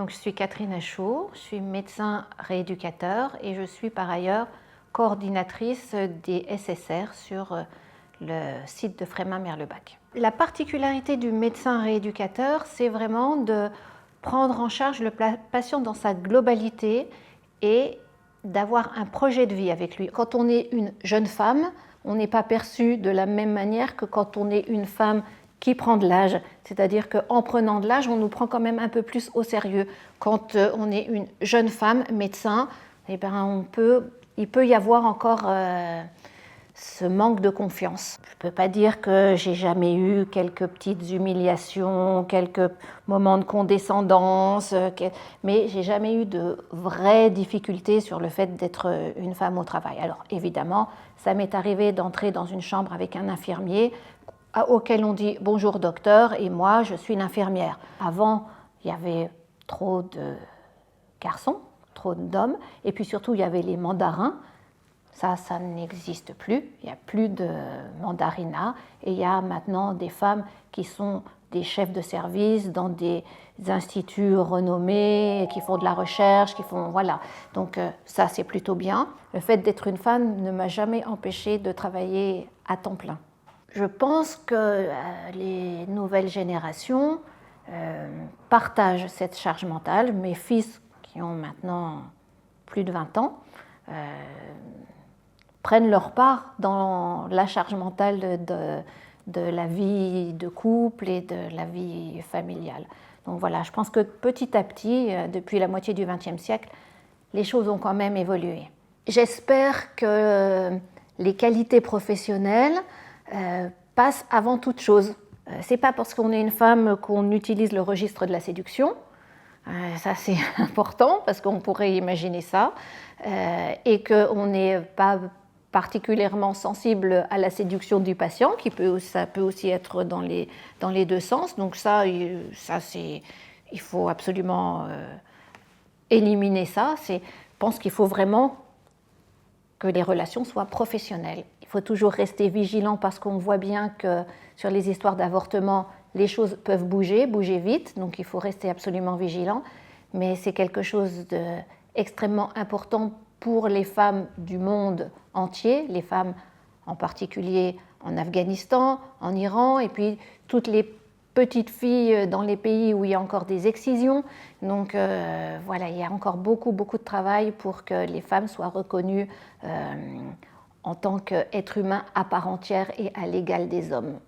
Donc, je suis Catherine Achaud, je suis médecin rééducateur et je suis par ailleurs coordinatrice des SSR sur le site de Frémin-Merlebach. La particularité du médecin rééducateur, c'est vraiment de prendre en charge le patient dans sa globalité et d'avoir un projet de vie avec lui. Quand on est une jeune femme, on n'est pas perçu de la même manière que quand on est une femme qui prend de l'âge, c'est-à-dire qu'en prenant de l'âge, on nous prend quand même un peu plus au sérieux. Quand on est une jeune femme médecin, eh bien, il peut y avoir encore ce manque de confiance. Je ne peux pas dire que j'ai jamais eu quelques petites humiliations, quelques moments de condescendance, mais j'ai jamais eu de vraies difficultés sur le fait d'être une femme au travail. Alors évidemment, ça m'est arrivé d'entrer dans une chambre avec un infirmier auquel on dit « Bonjour docteur » et moi je suis l'infirmière. Avant, il y avait trop de garçons, trop d'hommes, et puis surtout il y avait les mandarins. Ça n'existe plus, il n'y a plus de mandarinat, et il y a maintenant des femmes qui sont des chefs de service dans des instituts renommés, qui font de la recherche, qui font... Voilà. Donc ça, c'est plutôt bien. Le fait d'être une femme ne m'a jamais empêchée de travailler à temps plein. Je pense que les nouvelles générations partagent cette charge mentale. Mes fils, qui ont maintenant plus de 20 ans, prennent leur part dans la charge mentale de la vie de couple et de la vie familiale. Donc voilà, je pense que petit à petit, depuis la moitié du XXe siècle, les choses ont quand même évolué. J'espère que les qualités professionnelles passent avant toute chose. C'est pas parce qu'on est une femme qu'on utilise le registre de la séduction. Ça, c'est important parce qu'on pourrait imaginer ça. Et qu'on n'est pas particulièrement sensible à la séduction du patient, ça peut aussi être dans les deux sens. Donc il faut absolument éliminer ça. Je pense qu'il faut vraiment que les relations soient professionnelles. Il faut toujours rester vigilant parce qu'on voit bien que sur les histoires d'avortement, les choses peuvent bouger vite, donc il faut rester absolument vigilant. Mais c'est quelque chose d'extrêmement important pour les femmes du monde entier, les femmes en particulier en Afghanistan, en Iran, et puis toutes les petites filles dans les pays où il y a encore des excisions. Donc voilà, il y a encore beaucoup de travail pour que les femmes soient reconnues en tant qu'êtres humains à part entière et à l'égal des hommes.